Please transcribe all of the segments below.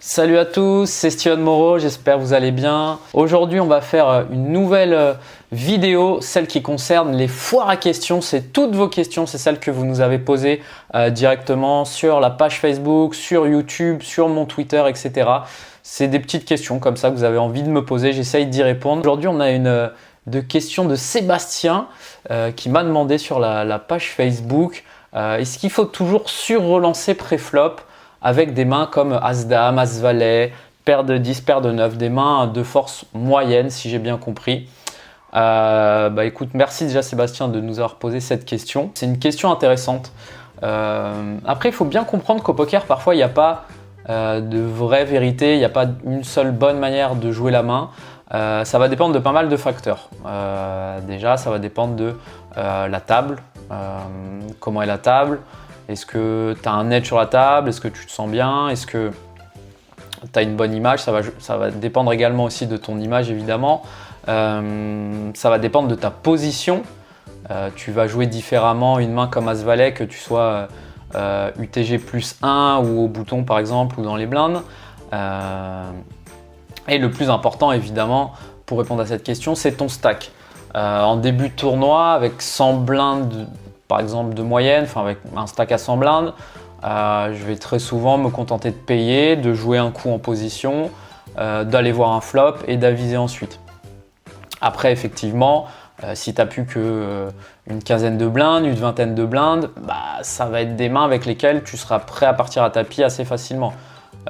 Salut à tous, c'est Steven Moreau, j'espère que vous allez bien. Aujourd'hui, on va faire une nouvelle vidéo, celle qui concerne les foires à questions. C'est toutes vos questions, c'est celles que vous nous avez posées directement sur la page Facebook, sur YouTube, sur mon Twitter, etc. C'est des petites questions comme ça que vous avez envie de me poser, j'essaye d'y répondre. Aujourd'hui, on a une question de Sébastien qui m'a demandé sur la page Facebook est-ce qu'il faut toujours sur-relancer pré-flop avec des mains comme As-Dame, As-Valet, paire de 10, paire de 9, des mains de force moyenne si j'ai bien compris. Écoute, merci déjà Sébastien de nous avoir posé cette question. C'est une question intéressante. Après, il faut bien comprendre qu'au poker, parfois, il n'y a pas de vraie vérité, il n'y a pas une seule bonne manière de jouer la main. Ça va dépendre de pas mal de facteurs. Déjà, ça va dépendre de la table, comment est la table. Est-ce que tu as un edge sur la table? Est-ce que tu te sens bien? Est-ce que tu as une bonne image? Ça va dépendre également aussi de ton image évidemment. Ça va dépendre de ta position. Tu vas jouer différemment une main comme As-Valet que tu sois UTG plus 1 ou au bouton par exemple ou dans les blindes. Et le plus important évidemment pour répondre à cette question, c'est ton stack. En début de tournoi avec 100 blindes par exemple de moyenne, enfin avec un stack à 100 blindes, je vais très souvent me contenter de payer, de jouer un coup en position, d'aller voir un flop et d'aviser ensuite. Après effectivement, si tu n'as plus qu'une quinzaine de blindes, une vingtaine de blindes, ça va être des mains avec lesquelles tu seras prêt à partir à tapis assez facilement.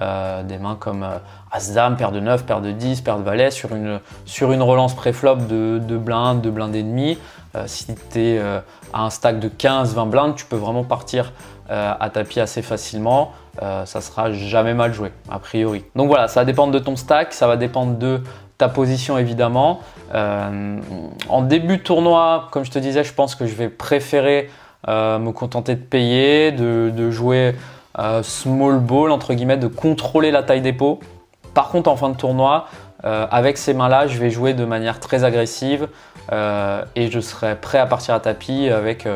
Des mains comme As-Dame, paire de 9, paire de 10, paire de Valet sur une relance pré-flop de blindes et demi. Si tu es à un stack de 15-20 blindes, tu peux vraiment partir à tapis assez facilement. Ça sera jamais mal joué, a priori. Donc voilà, ça va dépendre de ton stack, ça va dépendre de ta position évidemment. En début de tournoi, comme je te disais, je pense que je vais préférer me contenter de payer, de jouer small ball, entre guillemets, de contrôler la taille des pots. Par contre, en fin de tournoi, avec ces mains-là, je vais jouer de manière très agressive et je serai prêt à partir à tapis avec,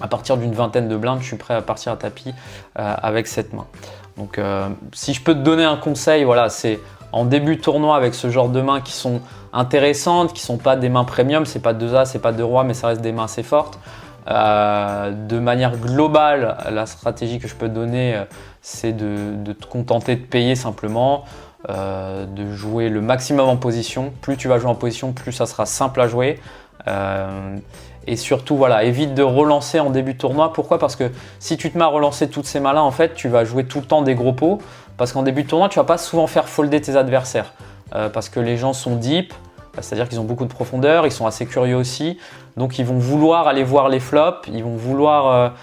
à partir d'une vingtaine de blindes, je suis prêt à partir à tapis avec cette main. Donc, si je peux te donner un conseil, voilà, c'est en début de tournoi avec ce genre de mains qui sont intéressantes, qui ne sont pas des mains premium, c'est pas 2 As, c'est pas 2 Rois, mais ça reste des mains assez fortes. De manière globale, la stratégie que je peux te donner, c'est de te contenter de payer simplement, de jouer le maximum en position. Plus tu vas jouer en position, plus ça sera simple à jouer. Et surtout, voilà, évite de relancer en début de tournoi. Pourquoi? Parce que si tu te mets à relancer toutes ces mains-là, en fait, tu vas jouer tout le temps des gros pots. Parce qu'en début de tournoi, tu ne vas pas souvent faire folder tes adversaires. Parce que les gens sont deep. C'est-à-dire qu'ils ont beaucoup de profondeur, ils sont assez curieux aussi. Donc ils vont vouloir aller voir les flops, ils vont vouloir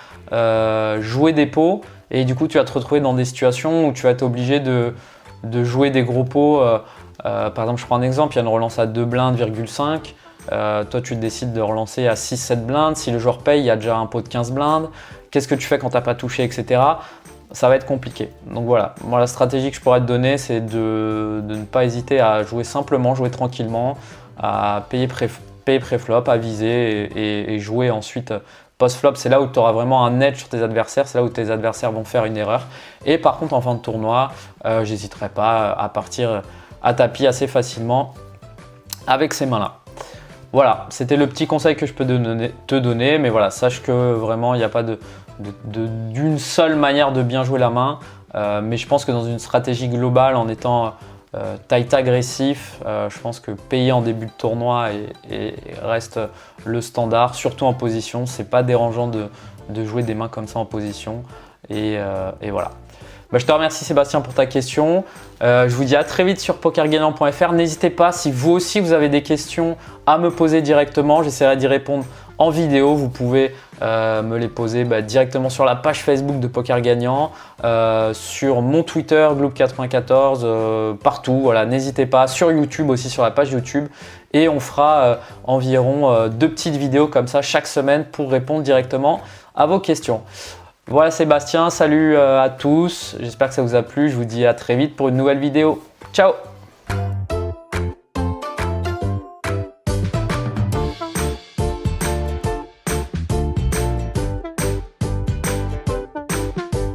jouer des pots. Et du coup, tu vas te retrouver dans des situations où tu vas être obligé de jouer des gros pots. Par exemple, je prends un exemple, il y a une relance à 2 blindes, 5. Toi, tu décides de relancer à 6-7 blindes. Si le joueur paye, il y a déjà un pot de 15 blindes. Qu'est-ce que tu fais quand tu n'as pas touché, etc. Ça va être compliqué. Donc voilà, moi la stratégie que je pourrais te donner, c'est de ne pas hésiter à jouer simplement, jouer tranquillement, à payer pré-flop, à viser et jouer ensuite post-flop. C'est là où tu auras vraiment un edge sur tes adversaires, c'est là où tes adversaires vont faire une erreur. Et par contre, en fin de tournoi, j'hésiterai pas à partir à tapis assez facilement avec ces mains-là. Voilà, c'était le petit conseil que je peux te donner, mais voilà, sache que vraiment, il n'y a pas d'une seule manière de bien jouer la main, mais je pense que dans une stratégie globale, en étant tight agressif, je pense que payer en début de tournoi reste le standard, surtout en position. C'est pas dérangeant de jouer des mains comme ça en position, et voilà. Je te remercie Sébastien pour ta question. Je vous dis à très vite sur pokergagnant.fr. N'hésitez pas, si vous aussi vous avez des questions à me poser directement, j'essaierai d'y répondre en vidéo. Vous pouvez me les poser directement sur la page Facebook de Poker Gagnant, sur mon Twitter, Gloop94, partout. Voilà, n'hésitez pas, sur YouTube aussi, sur la page YouTube. Et on fera environ 2 petites vidéos comme ça chaque semaine pour répondre directement à vos questions. Voilà Sébastien, salut à tous, j'espère que ça vous a plu, je vous dis à très vite pour une nouvelle vidéo. Ciao!